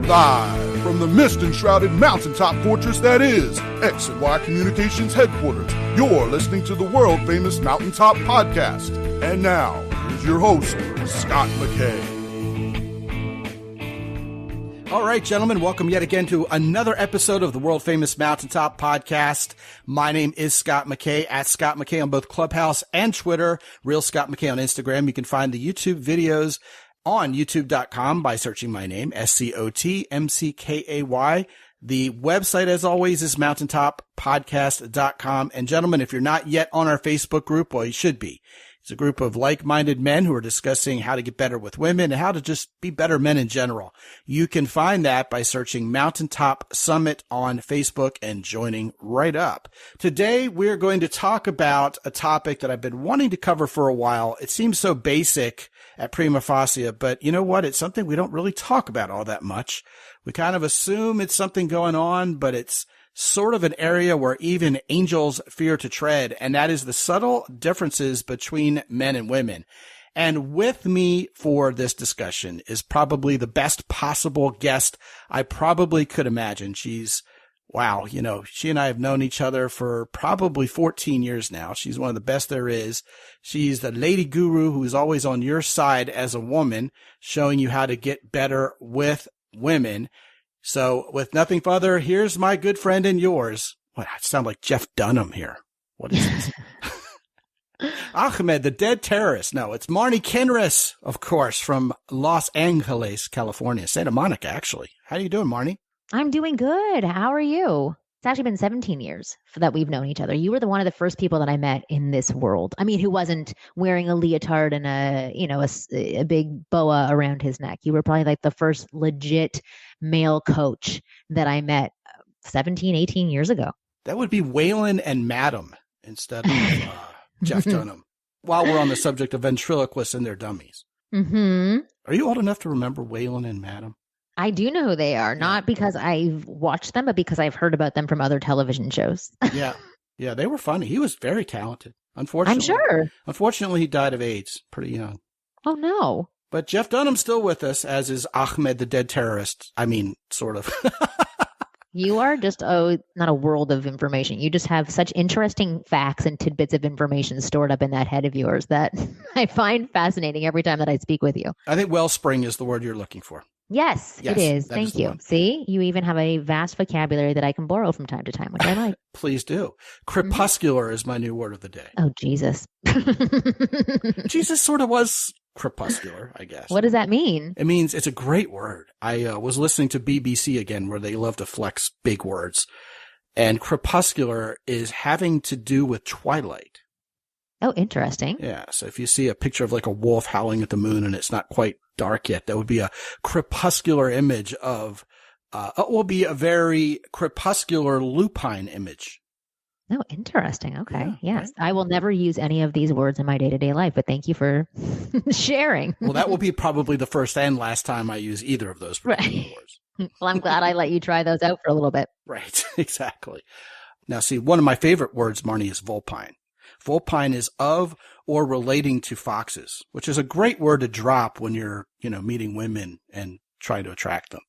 Live from the mist-enshrouded mountaintop fortress that is X and Y Communications headquarters, you're listening to the world-famous Mountaintop Podcast. And now, here's your host, Scott McKay. All right, gentlemen, welcome yet again to another episode of the world-famous Mountaintop Podcast. My name is Scott McKay, at Scott McKay on both Clubhouse and Twitter, Real Scott McKay on Instagram. You can find the YouTube videos on youtube.com by searching my name, SCOTMCKAY. The website, as always, is mountaintoppodcast.com. And gentlemen, if you're not yet on our Facebook group, well, you should be. It's a group of like-minded men who are discussing how to get better with women and how to just be better men in general. You can find that by searching Mountaintop Summit on Facebook and joining right up. Today, we're going to talk about a topic that I've been wanting to cover for a while. It seems so basic at prima facie, but you know what? It's something we don't really talk about all that much. We kind of assume it's something going on, but it's sort of an area where even angels fear to tread, and that is the subtle differences between men and women. And with me for this discussion is probably the best possible guest I probably could imagine. She's, wow, you know, she and I have known each other for probably 14 years now. She's one of the best there is. She's the lady guru who is always on your side as a woman, showing you how to get better with women. So with nothing further, here's my good friend and yours. What, I sound like Jeff Dunham here. What is this? Ahmed, the dead terrorist. No, it's Marni Kinrys, of course, from Los Angeles, California. Santa Monica, actually. How are you doing, Marni? I'm doing good. How are you? It's actually been 17 years that we've known each other. You were one of the first people that I met in this world. I mean, who wasn't wearing a leotard and a big boa around his neck. You were probably like the first legit male coach that I met 17, 18 years ago. That would be Waylon and Madam instead of Jeff Dunham. While we're on the subject of ventriloquists and their dummies. Mm-hmm. Are you old enough to remember Waylon and Madam? I do know who they are, not because I've watched them, but because I've heard about them from other television shows. Yeah, they were funny. He was very talented. Unfortunately, I'm sure. Unfortunately, he died of AIDS pretty young. Oh, no. But Jeff Dunham's still with us, as is Ahmed, the dead terrorist. I mean, sort of. You are just, not a world of information. You just have such interesting facts and tidbits of information stored up in that head of yours that I find fascinating every time that I speak with you. I think wellspring is the word you're looking for. Yes, it is. Thank you. See, you even have a vast vocabulary that I can borrow from time to time, which I like. Please do. Crepuscular is my new word of the day. Oh, Jesus. Jesus sort of was crepuscular, I guess. What does that mean? It means it's a great word. I was listening to BBC again, where they love to flex big words. And crepuscular is having to do with twilight. Oh, interesting. Yeah. So if you see a picture of like a wolf howling at the moon and it's not quite dark yet, that would be a crepuscular image of, it will be a very crepuscular lupine image. Oh, interesting. Okay. Yeah, yes. Right? I will never use any of these words in my day-to-day life, but thank you for sharing. Well, that will be probably the first and last time I use either of those words. Well, I'm glad I let you try those out for a little bit. Right. Exactly. Now, see, one of my favorite words, Marni, is vulpine. Vulpine is of or relating to foxes, which is a great word to drop when you're, meeting women and trying to attract them.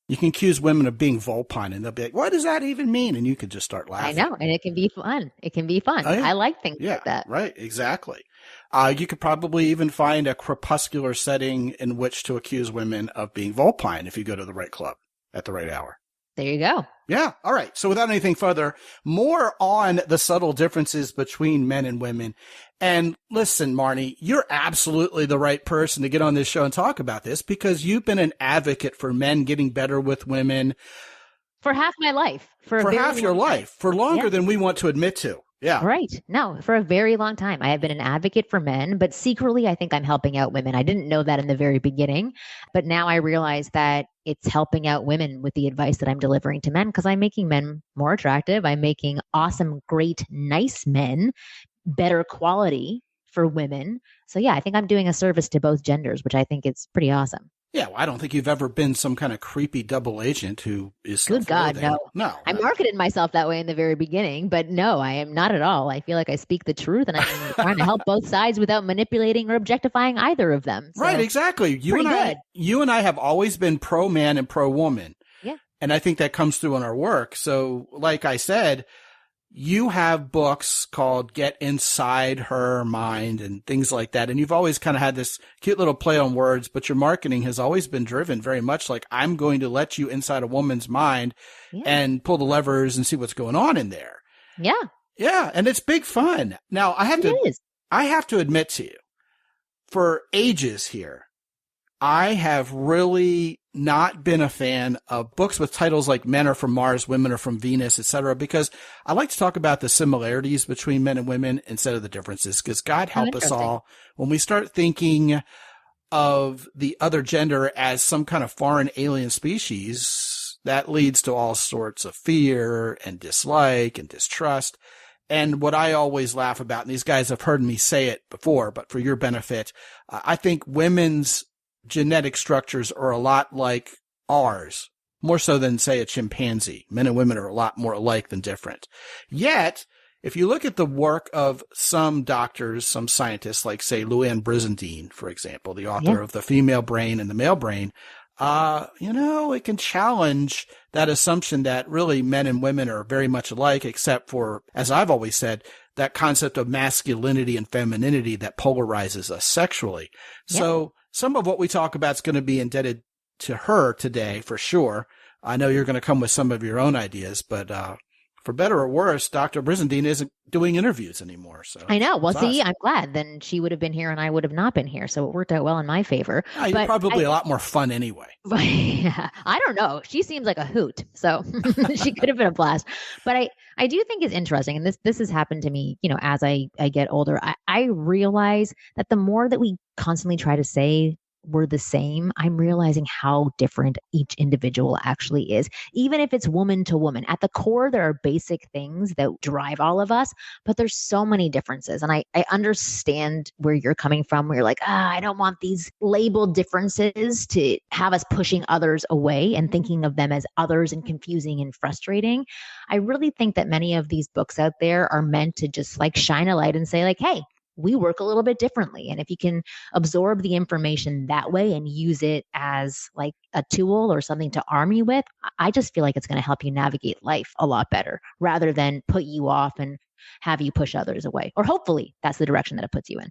You can accuse women of being vulpine and they'll be like, what does that even mean? And you could just start laughing. I know. And it can be fun. It can be fun. Oh, yeah. I like things like that. Right. Exactly. You could probably even find a crepuscular setting in which to accuse women of being vulpine if you go to the right club at the right hour. There you go. Yeah. All right. So without anything further, more on the subtle differences between men and women. And listen, Marni, you're absolutely the right person to get on this show and talk about this because you've been an advocate for men getting better with women. For half my life. For half your life. For longer than we want to admit to. Yeah. Right. No, for a very long time. I have been an advocate for men, but secretly I think I'm helping out women. I didn't know that in the very beginning, but now I realize that it's helping out women with the advice that I'm delivering to men because I'm making men more attractive. I'm making awesome, great, nice men better quality for women. So yeah, I think I'm doing a service to both genders, which I think is pretty awesome. Yeah, well, I don't think you've ever been some kind of creepy double agent who is Good God, self-loathing. no. No. I marketed myself that way in the very beginning, but no, I am not at all. I feel like I speak the truth and I'm trying to help both sides without manipulating or objectifying either of them. So, right, exactly. You and I have always been pro man and pro woman. Yeah. And I think that comes through in our work. So like I said, you have books called Get Inside Her Mind and things like that. And you've always kind of had this cute little play on words, but your marketing has always been driven very much like, I'm going to let you inside a woman's mind and pull the levers and see what's going on in there. Yeah. Yeah. And it's big fun. Now I have to admit to you, for ages here, I have really not been a fan of books with titles like Men Are From Mars, Women Are From Venus, etc., because I like to talk about the similarities between men and women instead of the differences, because God help us all when we start thinking of the other gender as some kind of foreign alien species, that leads to all sorts of fear and dislike and distrust. And what I always laugh about, and these guys have heard me say it before, but for your benefit, I think women's genetic structures are a lot like ours, more so than, say, a chimpanzee. Men and women are a lot more alike than different. Yet, if you look at the work of some doctors, some scientists, like, say, Louanne Brizendine, for example, the author of The Female Brain and the Male Brain, it can challenge that assumption that really men and women are very much alike, except for, as I've always said, that concept of masculinity and femininity that polarizes us sexually. Yeah. So some of what we talk about is going to be indebted to her today, for sure. I know you're going to come with some of your own ideas, but for better or worse, Dr. Brizendine isn't doing interviews anymore. So I know. Well, see, I'm glad. Then she would have been here and I would have not been here. So it worked out well in my favor. You're probably a lot more fun anyway. Yeah, I don't know. She seems like a hoot. So she could have been a blast. But I do think it's interesting. And this has happened to me, as I get older. I realize that the more that we constantly try to say we're the same, I'm realizing how different each individual actually is. Even if it's woman to woman, at the core, there are basic things that drive all of us, but there's so many differences. And I understand where you're coming from, where you're like, I don't want these labeled differences to have us pushing others away and thinking of them as others and confusing and frustrating. I really think that many of these books out there are meant to just like shine a light and say like, hey, we work a little bit differently. And if you can absorb the information that way and use it as like a tool or something to arm you with, I just feel like it's going to help you navigate life a lot better rather than put you off and have you push others away. Or hopefully that's the direction that it puts you in.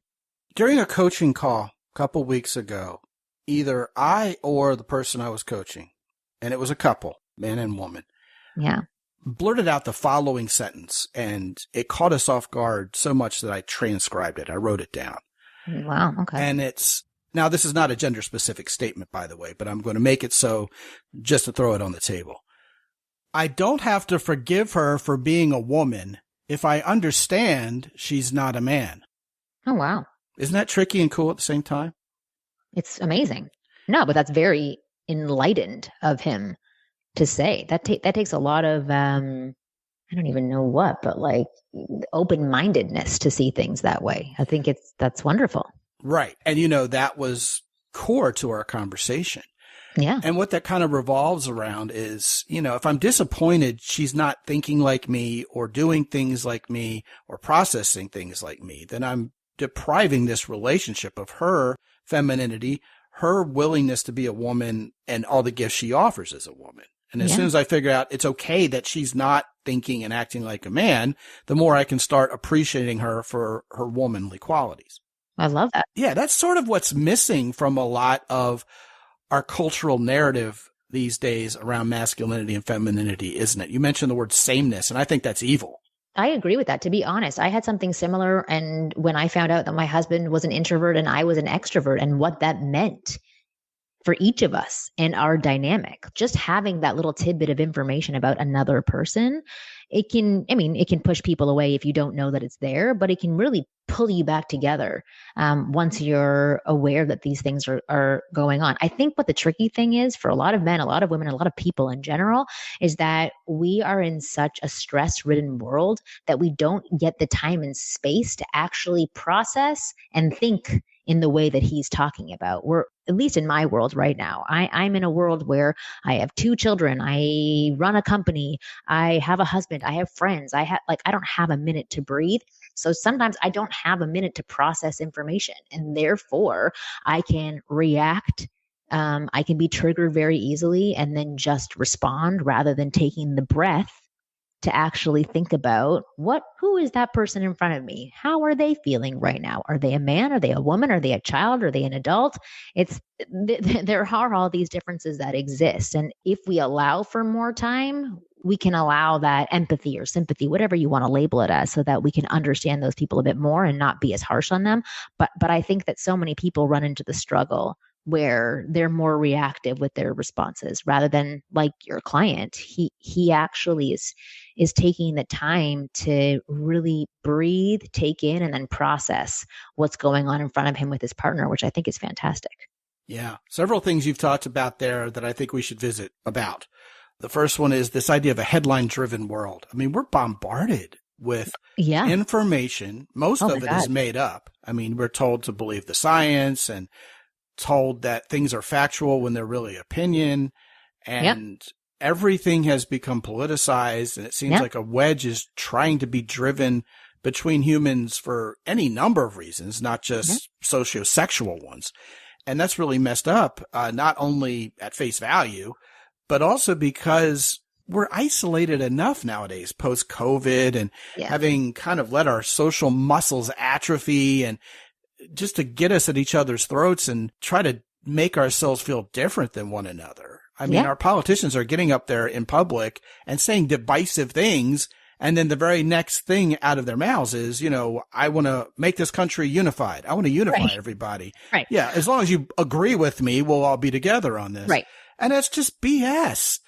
During a coaching call a couple weeks ago, either I or the person I was coaching, and it was a couple, man and woman. Yeah. Blurted out the following sentence, and it caught us off guard so much that I transcribed it. I wrote it down. Wow. Okay. And now this is not a gender specific statement, by the way, but I'm going to make it so just to throw it on the table. I don't have to forgive her for being a woman if I understand she's not a man. Oh, wow. Isn't that tricky and cool at the same time? It's amazing. No, but that's very enlightened of him to say. That takes a lot of, I don't even know what, but like open-mindedness to see things that way. I think that's wonderful. Right. And that was core to our conversation. Yeah. And what that kind of revolves around is, if I'm disappointed she's not thinking like me or doing things like me or processing things like me, then I'm depriving this relationship of her femininity, her willingness to be a woman, and all the gifts she offers as a woman. And as soon as I figure out it's okay that she's not thinking and acting like a man, the more I can start appreciating her for her womanly qualities. I love that. Yeah, that's sort of what's missing from a lot of our cultural narrative these days around masculinity and femininity, isn't it? You mentioned the word sameness, and I think that's evil. I agree with that. To be honest, I had something similar. And when I found out that my husband was an introvert and I was an extrovert and what that meant for each of us and our dynamic, just having that little tidbit of information about another person, it can push people away if you don't know that it's there, but it can really pull you back together once you're aware that these things are going on. I think what the tricky thing is for a lot of men, a lot of women, a lot of people in general, is that we are in such a stress-ridden world that we don't get the time and space to actually process and think in the way that he's talking about. We're, at least in my world right now, I'm in a world where I have 2 children. I run a company. I have a husband. I have friends. I don't have a minute to breathe. So sometimes I don't have a minute to process information, and therefore I can react. I can be triggered very easily and then just respond rather than taking the breath to actually think about who is that person in front of me? How are they feeling right now? Are they a man? Are they a woman? Are they a child? Are they an adult? There are all these differences that exist. And if we allow for more time, we can allow that empathy or sympathy, whatever you want to label it as, so that we can understand those people a bit more and not be as harsh on them. But I think that so many people run into the struggle where they're more reactive with their responses rather than, like your client, he actually is taking the time to really breathe, take in, and then process what's going on in front of him with his partner, which I think is fantastic. Yeah. Several things you've talked about there that I think we should visit about. The first one is this idea of a headline-driven world. I mean, we're bombarded with information. Most of it is made up. I mean, we're told to believe the science and told that things are factual when they're really opinion, and everything has become politicized, and it seems like a wedge is trying to be driven between humans for any number of reasons, not just sociosexual ones. And that's really messed up, not only at face value, but also because we're isolated enough nowadays post-COVID and having kind of let our social muscles atrophy, and just to get us at each other's throats and try to make ourselves feel different than one another. I mean, our politicians are getting up there in public and saying divisive things, and then the very next thing out of their mouths is, I want to make this country unified. I want to unify everybody. Right. Yeah. As long as you agree with me, we'll all be together on this. Right. And that's just BS.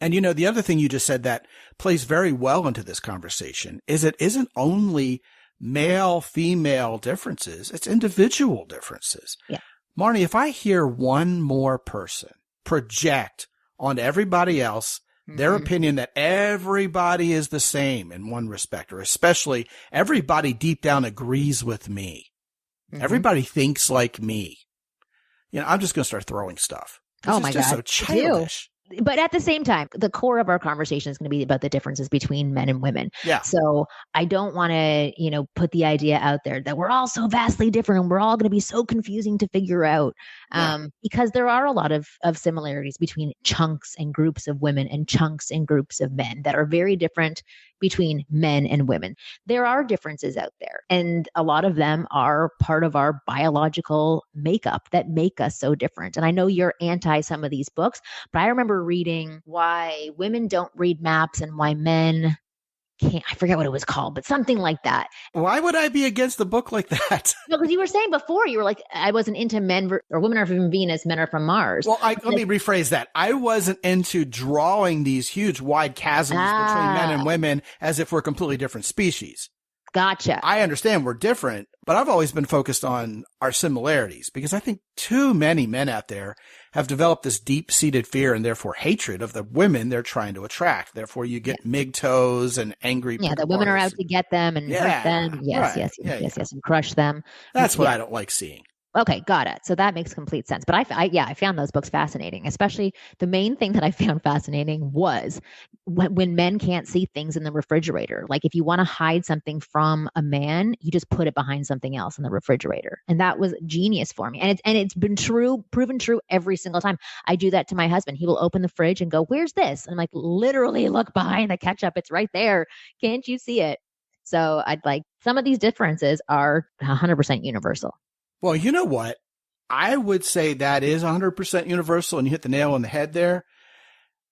And, the other thing you just said that plays very well into this conversation is it isn't only male, female differences, it's individual differences. Yeah. Marni, if I hear one more person project on everybody else their opinion that everybody is the same in one respect, or especially everybody deep down agrees with me, everybody thinks like me, I'm just going to start throwing stuff. Oh my God. It's just so childish. But at the same time, the core of our conversation is going to be about the differences between men and women. Yeah. So I don't want to, put the idea out there that we're all so vastly different and we're all going to be so confusing to figure out. Because there are a lot of similarities between chunks and groups of women and chunks and groups of men that are very different between men and women. There are differences out there, and a lot of them are part of our biological makeup that make us so different. And I know you're anti some of these books, but I remember reading why women don't read maps and why men can't. I forget what it was called, but something like that. Why would I be against a book like that? No, because you were saying before, you were like, I wasn't into men or women are from Venus, men are from Mars. Well, let me rephrase that. I wasn't into drawing these huge wide chasms between men and women as if we're completely different species. Gotcha. I understand we're different, but I've always been focused on our similarities because I think too many men out there have developed this deep-seated fear and therefore hatred of the women they're trying to attract. Therefore, you get MGTOWs and angry people. Yeah, the women are out to get them and hurt them. Yes, yes, and crush them. That's what I don't like seeing. Okay, got it. So that makes complete sense. But I found those books fascinating, especially the main thing that I found fascinating was when men can't see things in the refrigerator. Like if you want to hide something from a man, you just put it behind something else in the refrigerator. And that was genius for me. And it's been proven true every single time. I do that to my husband. He will open the fridge and go, "Where's this?" And I'm like, literally look behind the ketchup. It's right there. Can't you see it? So I'd like some of these differences are 100% universal. Well, you know what? I would say that is 100% universal, and you hit the nail on the head there.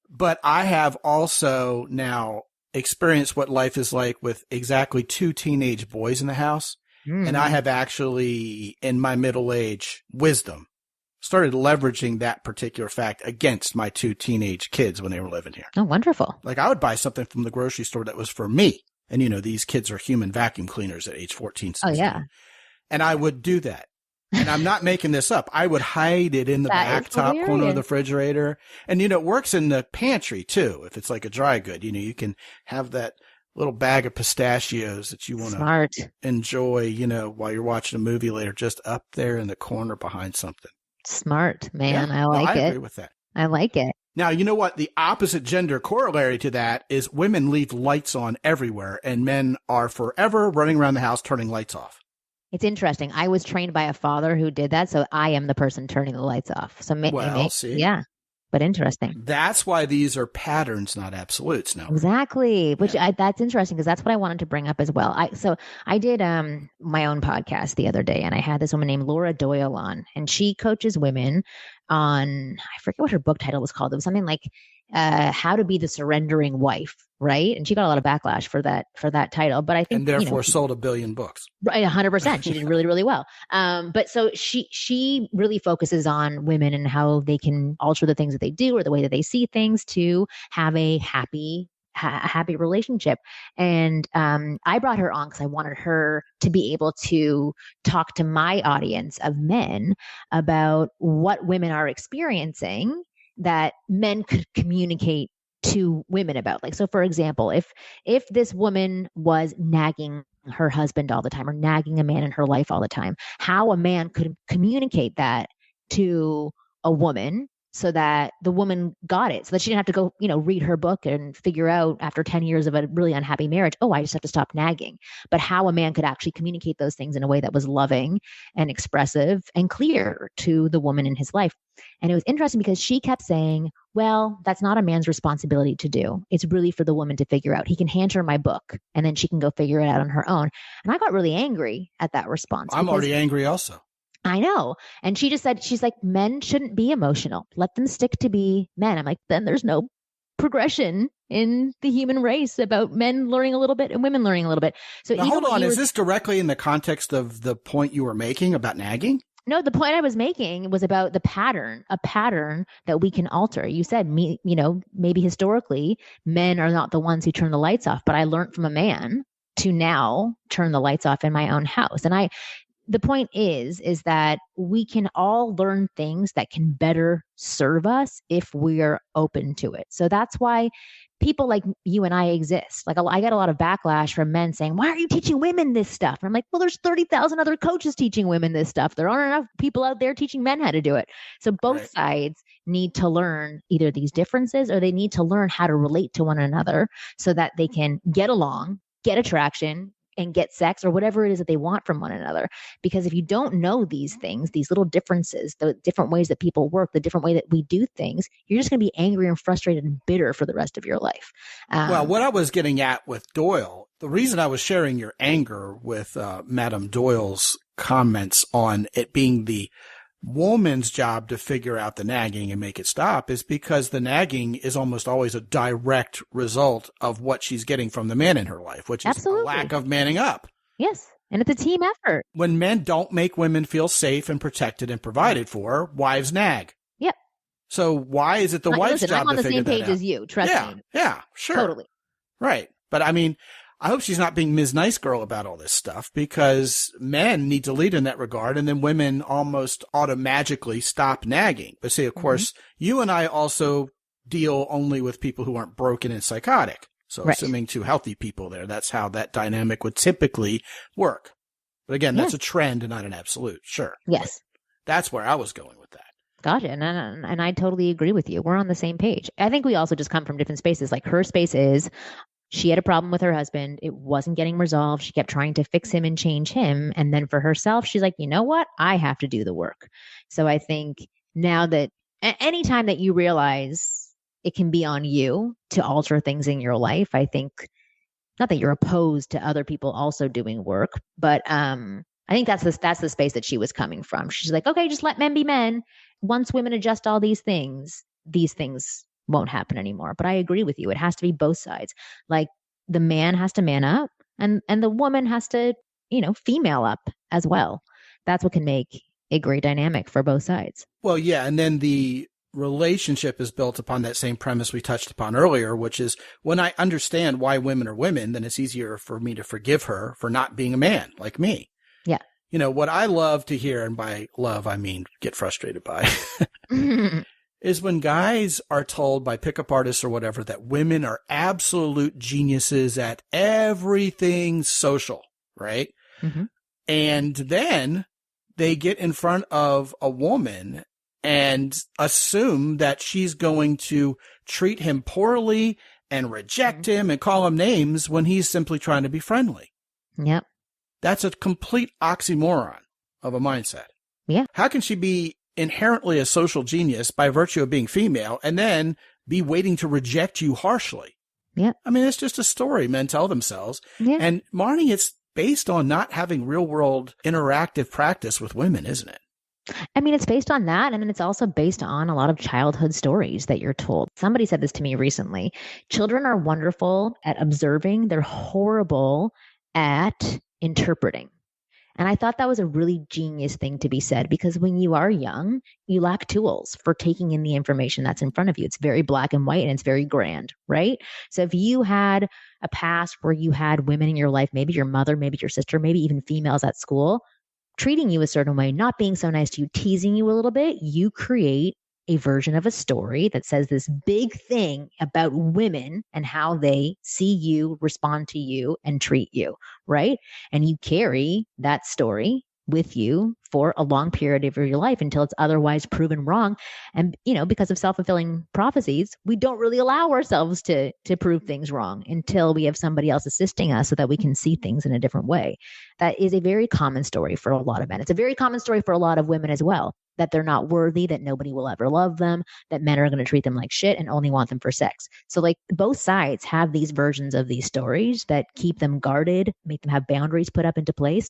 But I have also now experienced what life is like with exactly 2 teenage boys in the house. And I have actually, in my middle age wisdom, started leveraging that particular fact against my 2 teenage kids when they were living here. Oh, wonderful. Like I would buy something from the grocery store that was for me. And, these kids are human vacuum cleaners at age 14, 16. Oh, yeah. And I would do that. And I'm not making this up. I would hide it in the back top corner of the refrigerator. And, it works in the pantry too. If it's like a dry good, you can have that little bag of pistachios that you want to enjoy, while you're watching a movie later, just up there in the corner behind something. Smart, man. Yeah, I like it. I agree with that. I like it. Now, you know what? The opposite gender corollary to that is women leave lights on everywhere and men are forever running around the house turning lights off. It's interesting. I was trained by a father who did that, so I am the person turning the lights off. So see. Yeah. But interesting. That's why these are patterns, not absolutes. Now, exactly. Which that's interesting because that's what I wanted to bring up as well. I did my own podcast the other day, and I had this woman named Laura Doyle on, and she coaches women on, I forget what her book title was called. It was something like How to Be the Surrendering Wife, right? And she got a lot of backlash for that title. But I think, and therefore sold 1 billion books. Right, 100%. She did really, really well. But so she really focuses on women and how they can alter the things that they do or the way that they see things to have a happy relationship. And I brought her on because I wanted her to be able to talk to my audience of men about what women are experiencing that men could communicate to women about. Like, so for example, if this woman was nagging her husband all the time or nagging a man in her life all the time, how a man could communicate that to a woman so that the woman got it, so that she didn't have to go, read her book and figure out after 10 years of a really unhappy marriage, oh, I just have to stop nagging. But how a man could actually communicate those things in a way that was loving and expressive and clear to the woman in his life. And it was interesting because she kept saying, well, that's not a man's responsibility to do. It's really for the woman to figure out. He can hand her my book and then she can go figure it out on her own. And I got really angry at that response. I'm already angry also. I know. And she just said, she's like, men shouldn't be emotional. Let them stick to be men. I'm like, then there's no progression in the human race about men learning a little bit and women learning a little bit. So now, hold on. Is this directly in the context of the point you were making about nagging? No, the point I was making was about a pattern that we can alter. You said, maybe historically men are not the ones who turn the lights off, but I learned from a man to now turn the lights off in my own house. And the point is that we can all learn things that can better serve us if we're open to it. So that's why people like you and I exist. Like, I get a lot of backlash from men saying, why are you teaching women this stuff? And I'm like, well, there's 30,000 other coaches teaching women this stuff. There aren't enough people out there teaching men how to do it. So both sides need to learn either these differences or they need to learn how to relate to one another so that they can get along, get attraction, and get sex or whatever it is that they want from one another. Because if you don't know these things, these little differences, the different ways that people work, the different way that we do things, you're just going to be angry and frustrated and bitter for the rest of your life. Well, what I was getting at with Doyle, the reason I was sharing your anger with Madame Doyle's comments on it being the woman's job to figure out the nagging and make it stop is because the nagging is almost always a direct result of what she's getting from the man in her life, which is a lack of manning up. Yes. And it's a team effort. When men don't make women feel safe and protected and provided for, wives nag. Yep. So why is it the wife's job to figure that out? I'm on the same page as you. Trust me. Yeah, sure. Totally. Right. But I mean, I hope she's not being Ms. Nice Girl about all this stuff because men need to lead in that regard and then women almost automatically stop nagging. But see, of course, you and I also deal only with people who aren't broken and psychotic. So assuming two healthy people there, that's how that dynamic would typically work. But again, that's a trend and not an absolute. Sure. Yes. That's where I was going with that. Gotcha. And I totally agree with you. We're on the same page. I think we also just come from different spaces. Like her space is, she had a problem with her husband. It wasn't getting resolved. She kept trying to fix him and change him. And then for herself, she's like, you know what? I have to do the work. So I think now that anytime that you realize it can be on you to alter things in your life, I think not that you're opposed to other people also doing work, but I think that's the space that she was coming from. She's like, okay, just let men be men. Once women adjust all these things won't happen anymore. But I agree with you. It has to be both sides. Like the man has to man up and the woman has to, female up as well. That's what can make a great dynamic for both sides. Well, yeah. And then the relationship is built upon that same premise we touched upon earlier, which is when I understand why women are women, then it's easier for me to forgive her for not being a man like me. Yeah. What I love to hear, and by love, I mean get frustrated by, is when guys are told by pickup artists or whatever that women are absolute geniuses at everything social, right? Mm-hmm. And then they get in front of a woman and assume that she's going to treat him poorly and reject him and call him names when he's simply trying to be friendly. Yep. That's a complete oxymoron of a mindset. Yeah. How can she be inherently a social genius by virtue of being female and then be waiting to reject you harshly? Yeah. I mean, it's just a story men tell themselves. Yeah. And Marni, it's based on not having real world interactive practice with women, isn't it? I mean, it's based on that. And then it's also based on a lot of childhood stories that you're told. Somebody said this to me recently. Children are wonderful at observing. They're horrible at interpreting. And I thought that was a really genius thing to be said, because when you are young, you lack tools for taking in the information that's in front of you. It's very black and white and it's very grand, right? So if you had a past where you had women in your life, maybe your mother, maybe your sister, maybe even females at school, treating you a certain way, not being so nice to you, teasing you a little bit, you create a version of a story that says this big thing about women and how they see you, respond to you, and treat you, right? And you carry that story with you for a long period of your life until it's otherwise proven wrong. And, because of self-fulfilling prophecies, we don't really allow ourselves to prove things wrong until we have somebody else assisting us so that we can see things in a different way. That is a very common story for a lot of men. It's a very common story for a lot of women as well, that they're not worthy, that nobody will ever love them, that men are going to treat them like shit and only want them for sex. So both sides have these versions of these stories that keep them guarded, make them have boundaries put up into place,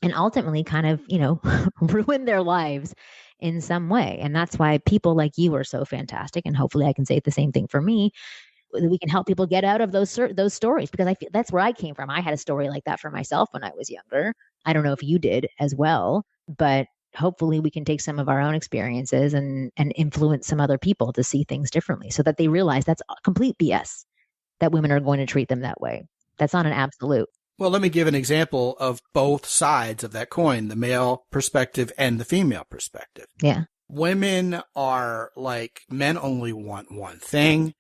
and ultimately kind of, ruin their lives in some way. And that's why people like you are so fantastic. And hopefully I can say the same thing for me. We can help people get out of those stories, because I feel that's where I came from. I had a story like that for myself when I was younger. I don't know if you did as well, but hopefully we can take some of our own experiences and influence some other people to see things differently so that they realize that's complete BS, that women are going to treat them that way. That's not an absolute. Well, let me give an example of both sides of that coin, the male perspective and the female perspective. Yeah. Women are like, men only want one thing.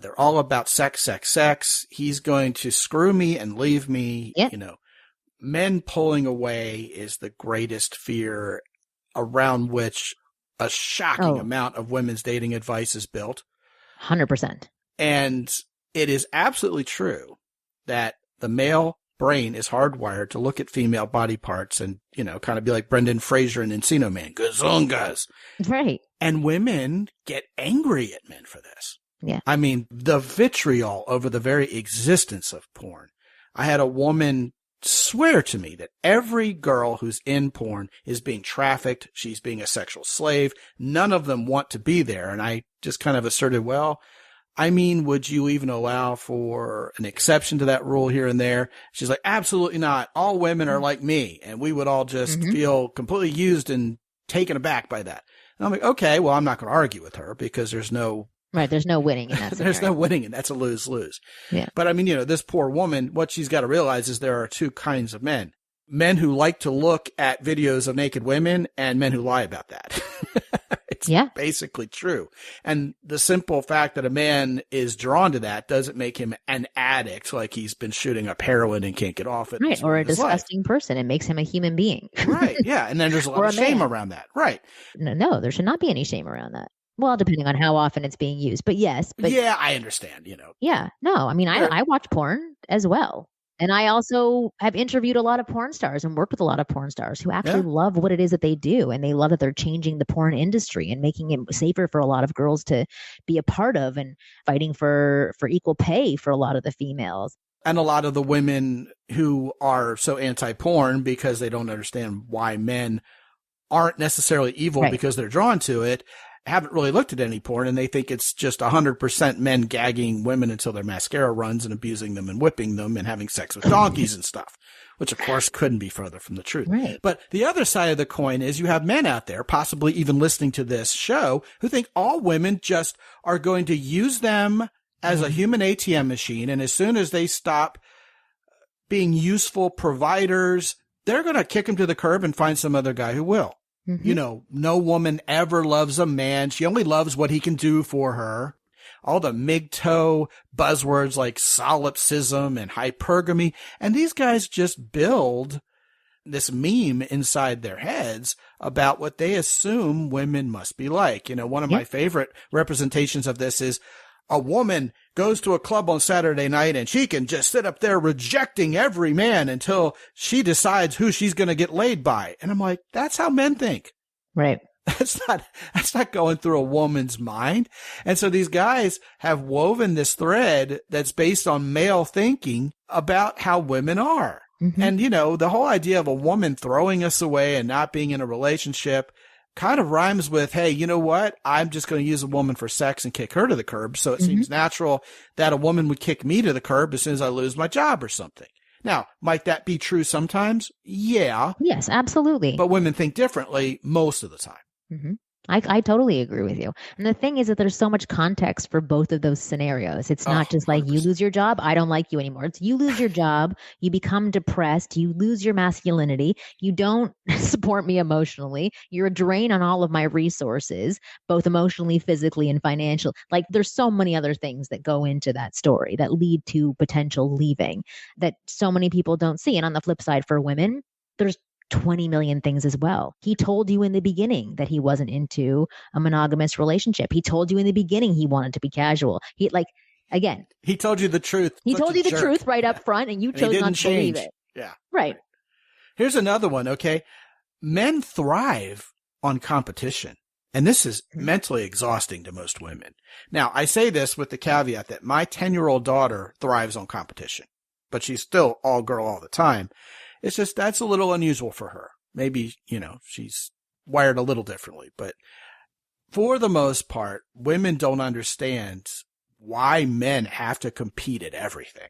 They're all about sex, sex, sex. He's going to screw me and leave me. Yeah. Men pulling away is the greatest fear around which a shocking amount of women's dating advice is built. 100%. And it is absolutely true that the male brain is hardwired to look at female body parts and, kind of be like Brendan Fraser in Encino Man, gazungas. Right. And women get angry at men for this. Yeah. I mean, the vitriol over the very existence of porn. I had a woman swear to me that every girl who's in porn is being trafficked. She's being a sexual slave. None of them want to be there. And I just kind of asserted, well, I mean, would you even allow for an exception to that rule here and there? She's like, absolutely not. All women are like me. And we would all just feel completely used and taken aback by that. And I'm like, okay, well, I'm not going to argue with her because there's no winning in that scenario. There's no winning, and that's a lose-lose. Yeah. But I mean, this poor woman, what she's got to realize is there are two kinds of men. Men who like to look at videos of naked women and men who lie about that. It's basically true. And the simple fact that a man is drawn to that doesn't make him an addict, like he's been shooting up heroin and can't get off it. Right. Or a disgusting person. It makes him a human being. Right. Yeah. And then there's a lot of shame around that. Right. No, there should not be any shame around that. Well, depending on how often it's being used, but yes. But yeah, I understand, Yeah. No, I mean, I watch porn as well. And I also have interviewed a lot of porn stars and worked with a lot of porn stars who actually love what it is that they do. And they love that they're changing the porn industry and making it safer for a lot of girls to be a part of, and fighting for equal pay for a lot of the females. And a lot of the women who are so anti-porn because they don't understand why men aren't necessarily evil because they're drawn to it, haven't really looked at any porn, and they think it's just 100% men gagging women until their mascara runs and abusing them and whipping them and having sex with donkeys and stuff, which of course couldn't be further from the truth. Right. But the other side of the coin is you have men out there, possibly even listening to this show, who think all women just are going to use them as a human ATM machine. And as soon as they stop being useful providers, they're going to kick them to the curb and find some other guy who will. You know, no woman ever loves a man. She only loves what he can do for her. All the MGTOW buzzwords like solipsism and hypergamy. And these guys just build this meme inside their heads about what they assume women must be like. You know, one of my favorite representations of this is a woman goes to a club on Saturday night and she can just sit up there rejecting every man until she decides who she's going to get laid by. And I'm like, that's how men think. Right. That's not going through a woman's mind. And so these guys have woven this thread that's based on male thinking about how women are. And, you know, the whole idea of a woman throwing us away and not being in a relationship kind of rhymes with, hey, you know what? I'm just going to use a woman for sex and kick her to the curb. So it seems natural that a woman would kick me to the curb as soon as I lose my job or something. Now, might that be true sometimes? Yeah. Yes, absolutely. But women think differently most of the time. I totally agree with you. And the thing is that there's so much context for both of those scenarios. It's not just like 100%. You lose your job, I don't like you anymore. It's you lose your job, you become depressed, you lose your masculinity, you don't support me emotionally, you're a drain on all of my resources, both emotionally, physically, and financially. Like there's so many other things that go into that story that lead to potential leaving that so many people don't see. And on the flip side for women, there's 20 million things as well. He told you in the beginning that he wasn't into a monogamous relationship. He told you in the beginning he wanted to be casual. He told you the truth. He told you the truth right up front and you chose not to believe it. Yeah. Right. Here's another one. Okay. Men thrive on competition. And this is mentally exhausting to most women. Now, I say this with the caveat that my 10-year-old daughter thrives on competition, but she's still all girl all the time. It's just that's a little unusual for her. Maybe, you know, she's wired a little differently. But for the most part, women don't understand why men have to compete at everything.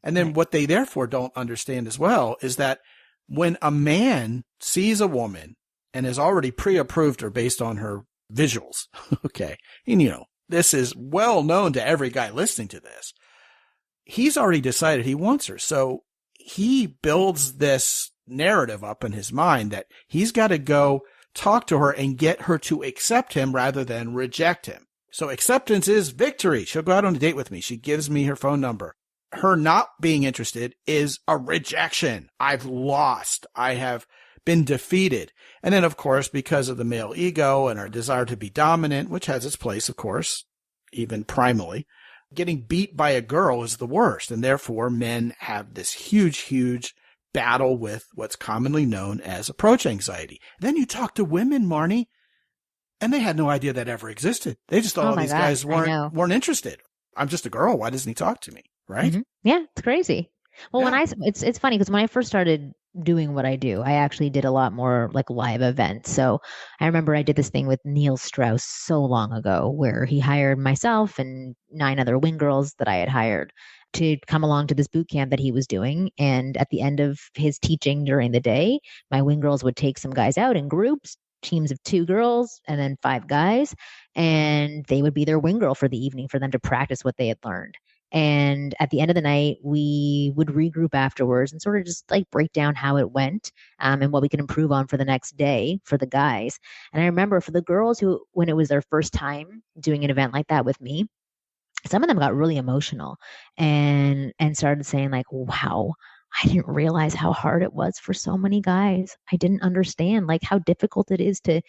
And then what they therefore don't understand as well is that when a man sees a woman and has already pre-approved her based on her visuals, okay, and you know, this is well known to every guy listening to this, he's already decided he wants her. So he builds this narrative up in his mind that he's got to go talk to her and get her to accept him rather than reject him. So acceptance is victory. She'll go out on a date with me. She gives me her phone number. Her not being interested is a rejection. I've lost. I have been defeated. And then, of course, because of the male ego and our desire to be dominant, which has its place, of course, even primally, getting beat by a girl is the worst, and therefore men have this huge battle with what's commonly known as approach anxiety. Then you talk to women, Marni, and they had no idea that ever existed. They just thought these guys weren't interested. I'm just a girl. Why doesn't he talk to me? Right? Yeah, it's crazy. Well, it's funny because when I first started doing what I do, I actually did a lot more like live events. So I remember I did this thing with Neil Strauss so long ago where he hired myself and 9 other wing girls that I had hired to come along to this boot camp that he was doing. And at the end of his teaching during the day, my wing girls would take some guys out in groups, teams of 2 girls and then 5 guys, and they would be their wing girl for the evening for them to practice what they had learned. And at the end of the night, we would regroup afterwards and sort of just like break down how it went and what we could improve on for the next day for the guys. And I remember for the girls who, when it was their first time doing an event like that with me, some of them got really emotional and started saying like, wow, I didn't realize how hard it was for so many guys. I didn't understand like how difficult it is to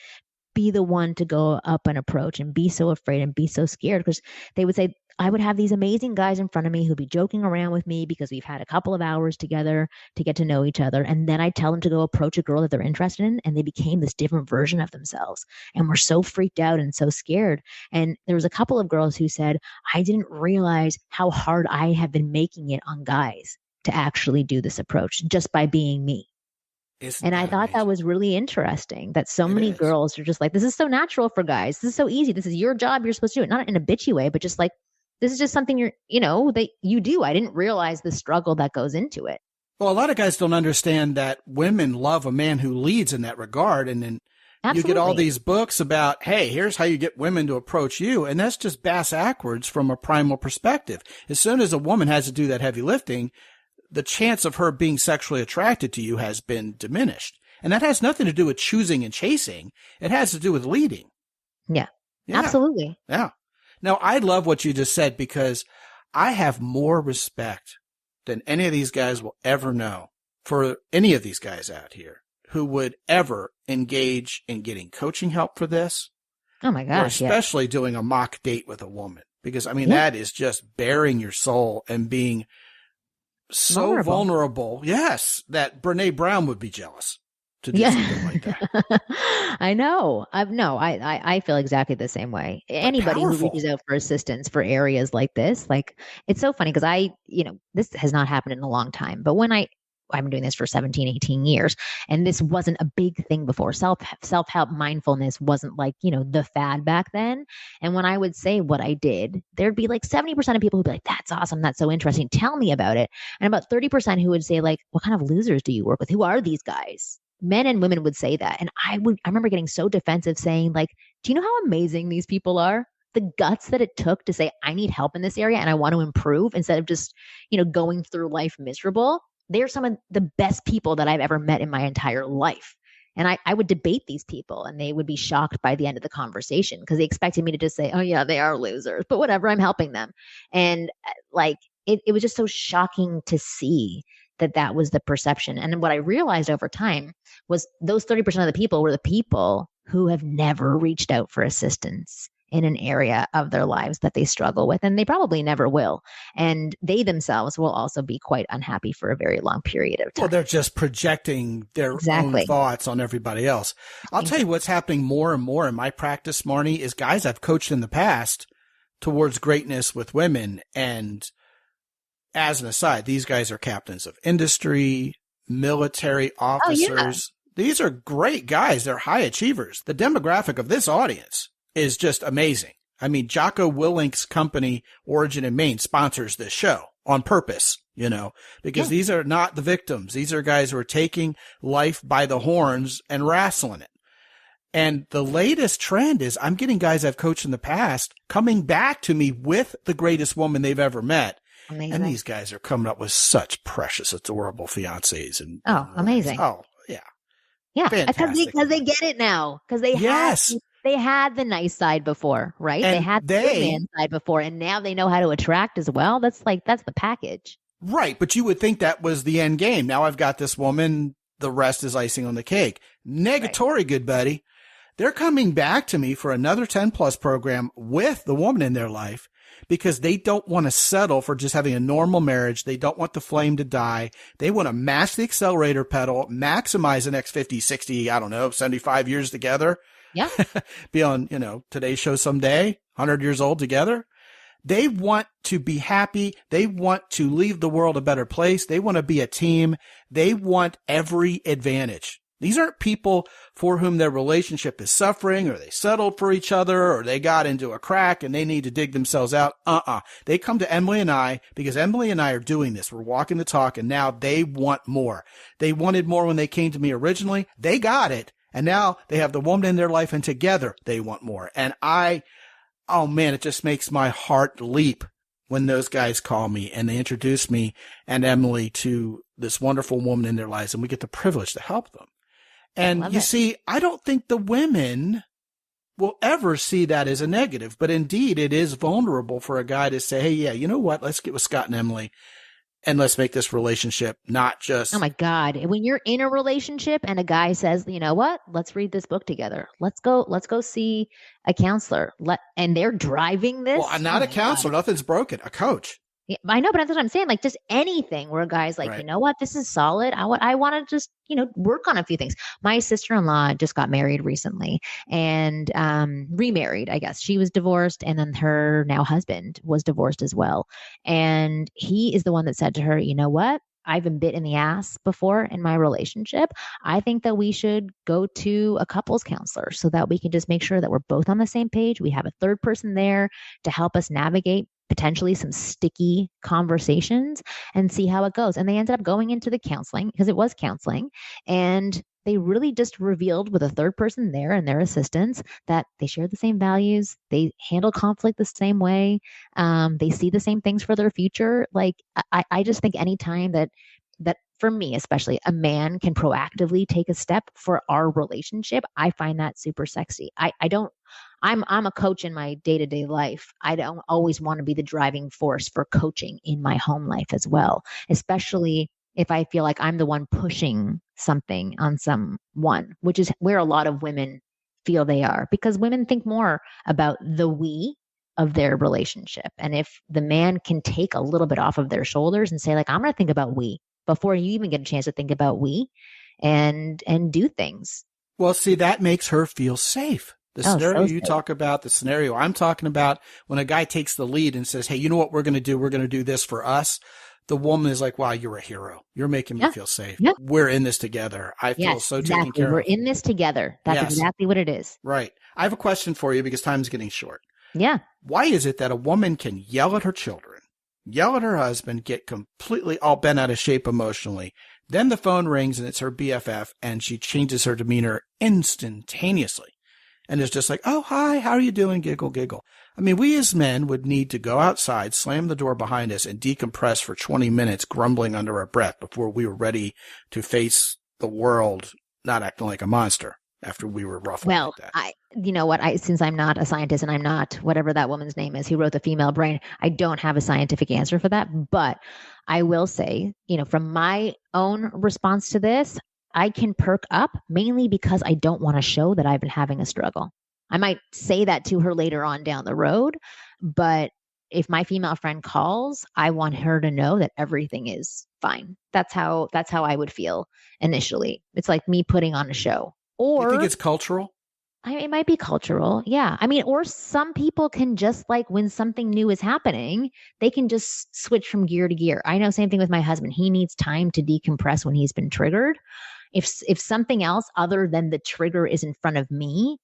be the one to go up and approach and be so afraid and be so scared. Because they would say, I would have these amazing guys in front of me who'd be joking around with me because we've had a couple of hours together to get to know each other. And then I'd tell them to go approach a girl that they're interested in, and they became this different version of themselves and were so freaked out and so scared. And there was a couple of girls who said, I didn't realize how hard I have been making it on guys to actually do this approach just by being me. And I thought that was really interesting that so many girls are just like, this is so natural for guys. This is so easy. This is your job. You're supposed to do it. Not in a bitchy way, but just like, this is just something that you do. I didn't realize the struggle that goes into it. Well, a lot of guys don't understand that women love a man who leads in that regard. And then you get all these books about, hey, here's how you get women to approach you. And that's just bass backwards from a primal perspective. As soon as a woman has to do that heavy lifting, the chance of her being sexually attracted to you has been diminished. And that has nothing to do with choosing and chasing. It has to do with leading. Yeah, Yeah. absolutely. Yeah. Now, I love what you just said because I have more respect than any of these guys will ever know for any of these guys out here who would ever engage in getting coaching help for this. Oh my gosh. Or especially doing a mock date with a woman. Because, I mean, Yeah. that is just baring your soul and being so vulnerable. Yes, that Brene Brown would be jealous to do something like that. I know. I feel exactly the same way. Anybody who reaches out for assistance for areas like this, like, it's so funny because this has not happened in a long time. But when I've been doing this for 17, 18 years, and this wasn't a big thing before. Self-help mindfulness wasn't like, the fad back then. And when I would say what I did, there'd be like 70% of people who'd be like, that's awesome. That's so interesting. Tell me about it. And about 30% who would say like, what kind of losers do you work with? Who are these guys? Men and women would say that. And I remember getting so defensive saying like, do you know how amazing these people are? The guts that it took to say, I need help in this area and I want to improve instead of just, going through life miserable. They're some of the best people that I've ever met in my entire life. And I would debate these people and they would be shocked by the end of the conversation because they expected me to just say, oh yeah, they are losers, but whatever, I'm helping them. And like, it was just so shocking to see that was the perception. And what I realized over time was those 30% of the people were the people who have never reached out for assistance in an area of their lives that they struggle with, and they probably never will. And they themselves will also be quite unhappy for a very long period of time. Well, they're just projecting their own thoughts on everybody else. I'll tell you what's happening more and more in my practice, Marni, is guys I've coached in the past towards greatness with women. And as an aside, these guys are captains of industry, military officers. Oh, yeah. These are great guys. They're high achievers. The demographic of this audience is just amazing. I mean, Jocko Willink's company, Origin in Maine, sponsors this show on purpose, because these are not the victims. These are guys who are taking life by the horns and wrestling it. And the latest trend is I'm getting guys I've coached in the past coming back to me with the greatest woman they've ever met. Amazing. And these guys are coming up with such precious, adorable fiancés. And amazing. Oh, yeah. Yeah, because they get it now. Because they had the nice side before, right? And they had the good man side before, and now they know how to attract as well. That's the package. Right, but you would think that was the end game. Now I've got this woman, the rest is icing on the cake. Negatory, right. Good buddy. They're coming back to me for another 10-plus program with the woman in their life because they don't want to settle for just having a normal marriage. They don't want the flame to die. They want to mash the accelerator pedal, maximize the next 50, 60, 75 years together. Yeah. Be on, today's show someday, 100 years old together. They want to be happy. They want to leave the world a better place. They want to be a team. They want every advantage. These aren't people for whom their relationship is suffering or they settled for each other or they got into a crack and they need to dig themselves out. They come to Emily and I because Emily and I are doing this. We're walking the talk and now they want more. They wanted more when they came to me originally. They got it. And now they have the woman in their life and together they want more. And it just makes my heart leap when those guys call me and they introduce me and Emily to this wonderful woman in their lives and we get the privilege to help them. And you see, I don't think the women will ever see that as a negative, but indeed it is vulnerable for a guy to say, hey, yeah, you know what? Let's get with Scott and Emily and let's make this relationship not just. Oh my God. When you're in a relationship and a guy says, you know what? Let's read this book together. Let's go see a counselor. And they're driving this. Well, I'm not a counselor. Nothing's broken. A coach. Yeah, I know, but that's what I'm saying. Like just anything where a guy's like, right. You know what, this is solid. I want to just, work on a few things. My sister-in-law just got married recently and remarried, I guess. She was divorced and then her now husband was divorced as well. And he is the one that said to her, you know what? I've been bit in the ass before in my relationship. I think that we should go to a couples counselor so that we can just make sure that we're both on the same page. We have a third person there to help us navigate potentially some sticky conversations and see how it goes. And they ended up going into the counseling because it was counseling. And they really just revealed with a third person there and their assistants that they share the same values. They handle conflict the same way. They see the same things for their future. Like, I just think anytime that for me, especially, a man can proactively take a step for our relationship, I find that super sexy. I'm a coach in my day-to-day life. I don't always want to be the driving force for coaching in my home life as well, especially if I feel like I'm the one pushing something on someone, which is where a lot of women feel they are, because women think more about the we of their relationship. And if the man can take a little bit off of their shoulders and say, like, I'm going to think about we before you even get a chance to think about we, and do things. Well, see, that makes her feel safe. The scenario you talk about, the scenario I'm talking about, when a guy takes the lead and says, hey, you know what we're going to do? We're going to do this for us. The woman is like, wow, you're a hero. You're making me feel safe. Yeah. We're in this together. I feel so taken care of. We're in this together. That's exactly what it is. Right. I have a question for you because time's getting short. Yeah. Why is it that a woman can yell at her children, yell at her husband, get completely all bent out of shape emotionally, then the phone rings and it's her BFF and she changes her demeanor instantaneously and is just like, oh, hi, how are you doing? Giggle, giggle. I mean, we as men would need to go outside, slam the door behind us, and decompress for 20 minutes, grumbling under our breath before we were ready to face the world, not acting like a monster after we were rough like that. You know what? Since I'm not a scientist and I'm not whatever that woman's name is who wrote The Female Brain, I don't have a scientific answer for that. But I will say, from my own response to this, I can perk up mainly because I don't want to show that I've been having a struggle. I might say that to her later on down the road, but if my female friend calls, I want her to know that everything is fine. That's how I would feel initially. It's like me putting on a show. Or you think it's cultural? It might be cultural. Yeah. I mean, or some people can just, like, when something new is happening, they can just switch from gear to gear. I know, same thing with my husband. He needs time to decompress when he's been triggered. If something else other than the trigger is in front of me,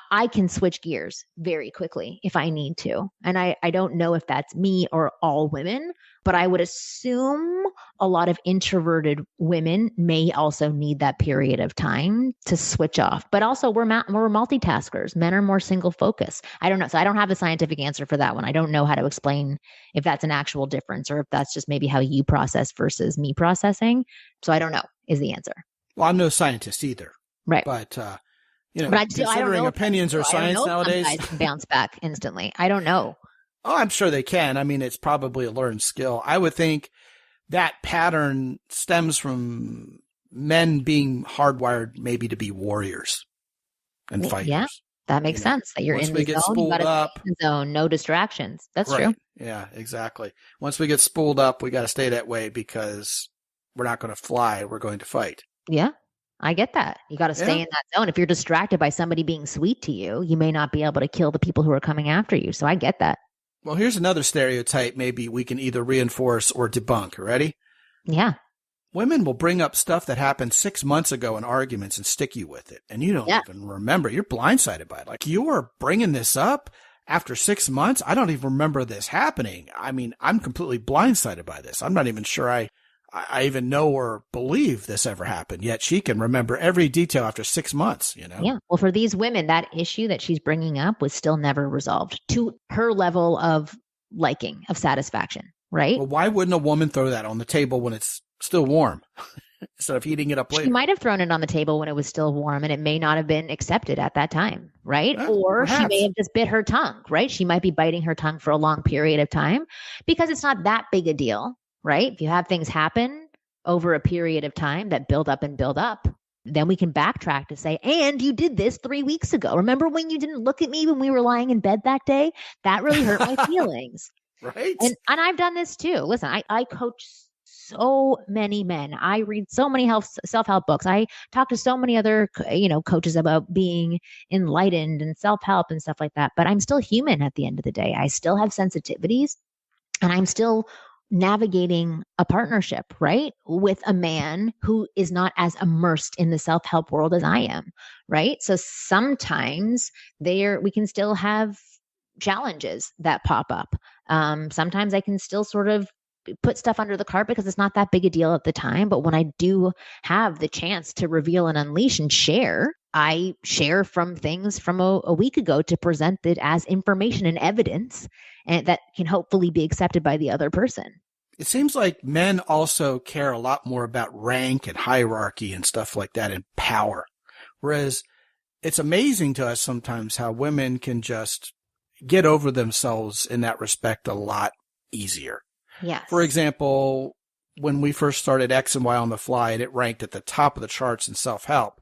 I can switch gears very quickly if I need to. And I don't know if that's me or all women, but I would assume a lot of introverted women may also need that period of time to switch off. But also we're multitaskers. Men are more single focus. I don't know. So I don't have a scientific answer for that one. I don't know how to explain if that's an actual difference or if that's just maybe how you process versus me processing. So I don't know is the answer. Well, I'm no scientist either. Right. But, considering opinions are science nowadays. Guys can bounce back instantly. I don't know. Oh, I'm sure they can. I mean, it's probably a learned skill. I would think that pattern stems from men being hardwired maybe to be warriors and fighters. Yeah, that makes sense. That you're in the zone, you gotta stay in the zone, no distractions. That's true. Yeah, exactly. Once we get spooled up, we got to stay that way because we're not going to fly. We're going to fight. Yeah. I get that. You got to stay in that zone. If you're distracted by somebody being sweet to you, you may not be able to kill the people who are coming after you. So I get that. Well, here's another stereotype maybe we can either reinforce or debunk. Ready? Yeah. Women will bring up stuff that happened 6 months ago in arguments and stick you with it. And you don't even remember. You're blindsided by it. Like, you are bringing this up after 6 months? I don't even remember this happening. I mean, I'm completely blindsided by this. I'm not even sure I even know or believe this ever happened, yet she can remember every detail after 6 months, Yeah. Well, for these women, that issue that she's bringing up was still never resolved to her level of liking, of satisfaction, right? Well, why wouldn't a woman throw that on the table when it's still warm instead of heating it up later? She might have thrown it on the table when it was still warm and it may not have been accepted at that time, right? Or perhaps. She may have just bit her tongue, right? She might be biting her tongue for a long period of time because it's not that big a deal. Right? If you have things happen over a period of time that build up, then we can backtrack to say, and you did this 3 weeks ago. Remember when you didn't look at me when we were lying in bed that day? That really hurt my feelings. Right. And I've done this too. Listen, I coach so many men. I read so many self-help books. I talk to so many other, coaches about being enlightened and self-help and stuff like that. But I'm still human at the end of the day. I still have sensitivities and I'm still navigating a partnership, right? With a man who is not as immersed in the self-help world as I am, right? So sometimes we can still have challenges that pop up. Sometimes I can still sort of put stuff under the carpet because it's not that big a deal at the time. But when I do have the chance to reveal and unleash and share, I share from things from a week ago to present it as information and evidence and that can hopefully be accepted by the other person. it seems like men also care a lot more about rank and hierarchy and stuff like that and power. Whereas it's amazing to us sometimes how women can just get over themselves in that respect a lot easier. Yes. For example, when we first started X and Y on the Fly and it ranked at the top of the charts in Selfhelp,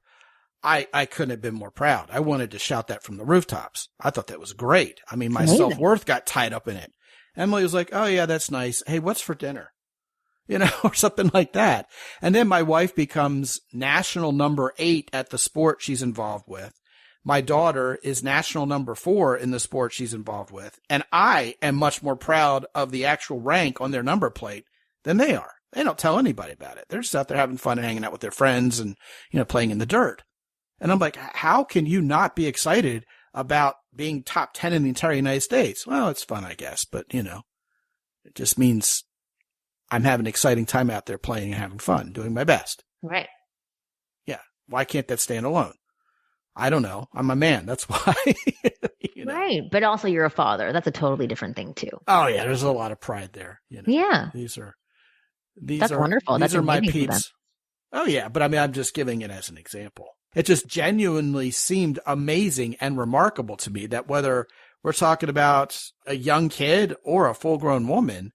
I couldn't have been more proud. I wanted to shout that from the rooftops. I thought that was great. I mean, my self-worth got tied up in it. Emily was like, oh yeah, that's nice. Hey, what's for dinner? You know, or something like that. And then my wife becomes national number 8 at the sport she's involved with. My daughter is national number 4 in the sport she's involved with. And I am much more proud of the actual rank on their number plate than they are. They don't tell anybody about it. They're just out there having fun and hanging out with their friends and, you know, playing in the dirt. And I'm like, how can you not be excited about being top 10 in the entire United States? Well, it's fun, I guess, but you know, it just means I'm having an exciting time out there playing and having fun, doing my best. Right. Yeah. Why can't that stand alone? I don't know. I'm a man. That's why. You know? Right. But also you're a father. That's a totally different thing too. Oh yeah. There's a lot of pride there. You know? Yeah. That's wonderful. These are my peeps. Oh yeah. But I mean, I'm just giving it as an example. It just genuinely seemed amazing and remarkable to me that whether we're talking about a young kid or a full-grown woman,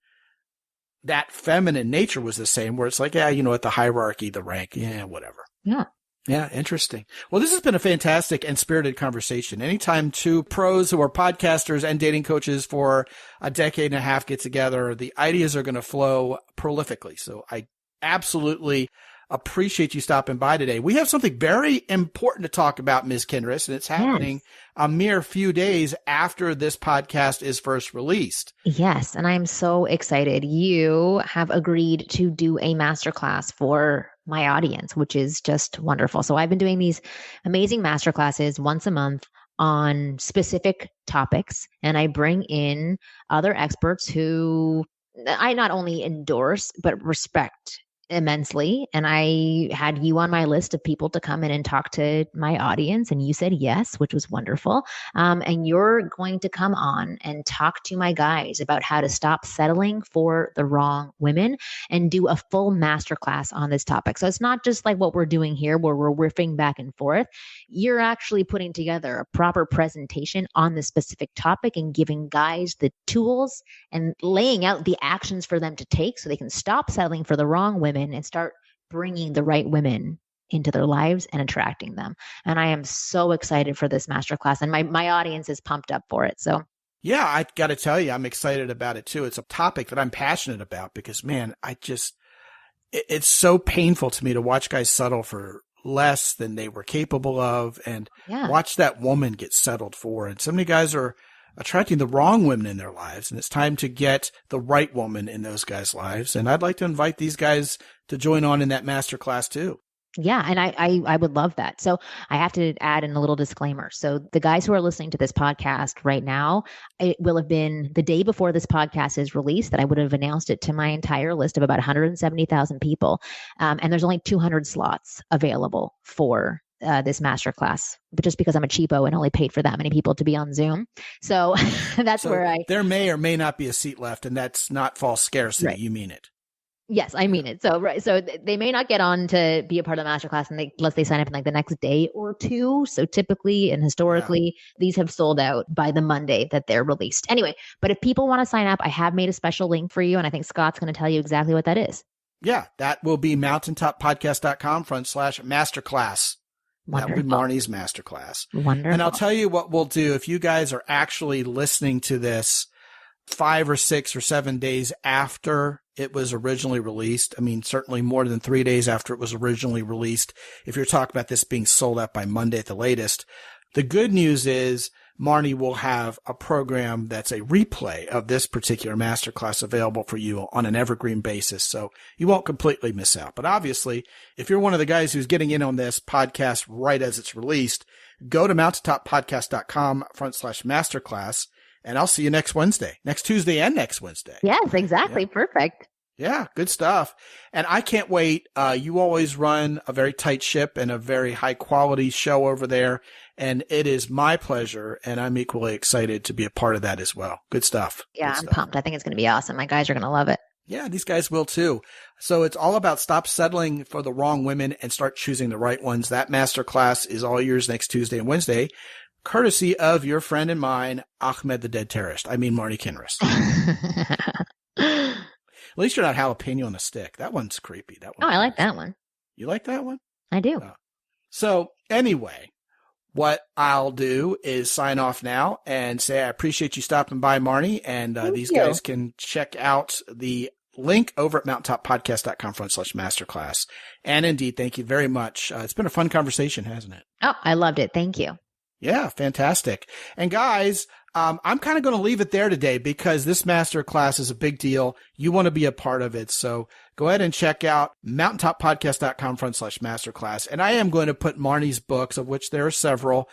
that feminine nature was the same, where it's like, yeah, you know what, the hierarchy, the rank, yeah, whatever. Yeah. Yeah, interesting. Well, this has been a fantastic and spirited conversation. Anytime two pros who are podcasters and dating coaches for a decade and a half get together, the ideas are going to flow prolifically. So I absolutely appreciate you stopping by today. We have something very important to talk about, Ms. Kinrys, and it's happening a mere few days after this podcast is first released. Yes, and I'm so excited. You have agreed to do a masterclass for my audience, which is just wonderful. So I've been doing these amazing masterclasses once a month on specific topics, and I bring in other experts who I not only endorse, but respect immensely. And I had you on my list of people to come in and talk to my audience, and you said yes, which was wonderful. And you're going to come on and talk to my guys about how to stop settling for the wrong women and do a full masterclass on this topic. So it's not just like what we're doing here where we're riffing back and forth. You're actually putting together a proper presentation on this specific topic and giving guys the tools and laying out the actions for them to take so they can stop settling for the wrong women and start bringing the right women into their lives and attracting them. And I am so excited for this masterclass, and my audience is pumped up for it. So yeah, I got to tell you, I'm excited about it too. It's a topic that I'm passionate about because, man, it's so painful to me to watch guys settle for less than they were capable of and watch that woman get settled for. And so many guys are attracting the wrong women in their lives, and it's time to get the right woman in those guys' lives. And I'd like to invite these guys to join on in that masterclass too. Yeah, and I would love that. So I have to add in a little disclaimer. So the guys who are listening to this podcast right now, it will have been the day before this podcast is released that I would have announced it to my entire list of about 170,000 people. And there's only 200 slots available for this masterclass, but just because I'm a cheapo and only paid for that many people to be on Zoom. So there may or may not be a seat left, and that's not false scarcity. Right. You mean it. Yes, I mean it. So, right. So they may not get on to be a part of the masterclass unless they sign up in like the next day or two. So typically and historically, these have sold out by the Monday that they're released. Anyway, but if people want to sign up, I have made a special link for you. And I think Scott's going to tell you exactly what that is. Yeah, that will be mountaintoppodcast.com/masterclass. Wonderful. That would be Marni's masterclass. Wonderful. And I'll tell you what we'll do. If you guys are actually listening to this 5 or 6 or 7 days after it was originally released, I mean, certainly more than 3 days after it was originally released, if you're talking about this being sold out by Monday at the latest, the good news is Marni will have a program that's a replay of this particular masterclass available for you on an evergreen basis. So you won't completely miss out. But obviously, if you're one of the guys who's getting in on this podcast right as it's released, go to mountaintoppodcast.com/masterclass, and I'll see you next Tuesday and next Wednesday. Yes, exactly. Yeah. Perfect. Yeah, good stuff. And I can't wait. You always run a very tight ship and a very high quality show over there. And it is my pleasure, and I'm equally excited to be a part of that as well. Good stuff. Yeah, I'm pumped. I think it's going to be awesome. My guys are going to love it. Yeah, these guys will too. So it's all about stop settling for the wrong women and start choosing the right ones. That masterclass is all yours next Tuesday and Wednesday, courtesy of your friend and mine, Ahmed the Dead Terrorist. I mean, Marni Kinrys. At least you're not jalapeno on a stick. That one's creepy. That one. Oh, I like that one. You like that one? I do. So anyway, what I'll do is sign off now and say I appreciate you stopping by, Marni. And these guys can check out the link over at mountaintop.podcast.com/masterclass. And indeed, thank you very much. It's been a fun conversation, hasn't it? Oh, I loved it. Thank you. Yeah, fantastic. And guys, I'm kind of going to leave it there today because this masterclass is a big deal. You want to be a part of it. So go ahead and check out mountaintop.podcast.com/masterclass. And I am going to put Marni's books, of which there are several,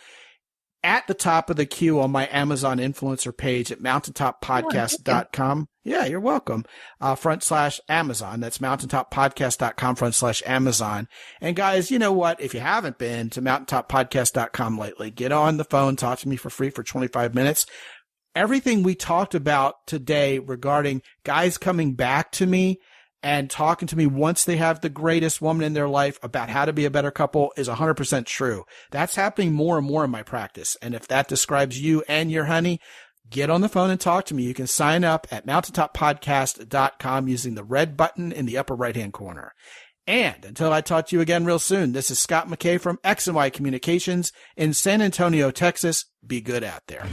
at the top of the queue on my Amazon influencer page at mountaintoppodcast.com. Yeah, you're welcome. /Amazon. That's mountaintoppodcast.com /Amazon. And guys, you know what? If you haven't been to mountaintoppodcast.com lately, get on the phone, talk to me for free for 25 minutes. Everything we talked about today regarding guys coming back to me and talking to me once they have the greatest woman in their life about how to be a better couple is 100% true. That's happening more and more in my practice. And if that describes you and your honey, get on the phone and talk to me. You can sign up at mountaintoppodcast.com using the red button in the upper right-hand corner. And until I talk to you again real soon, this is Scott McKay from X&Y Communications in San Antonio, Texas. Be good out there.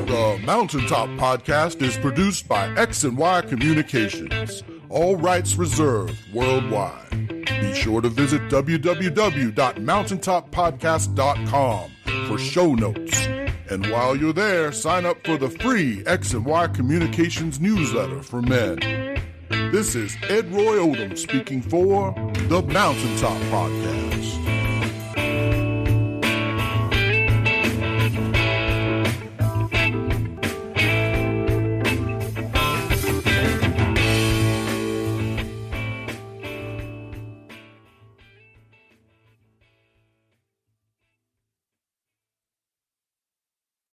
The Mountaintop Podcast is produced by X&Y Communications. All rights reserved worldwide. Be sure to visit www.mountaintoppodcast.com for show notes. And while you're there, sign up for the free X&Y Communications newsletter for men. This is Ed Roy Odom speaking for the Mountaintop Podcast.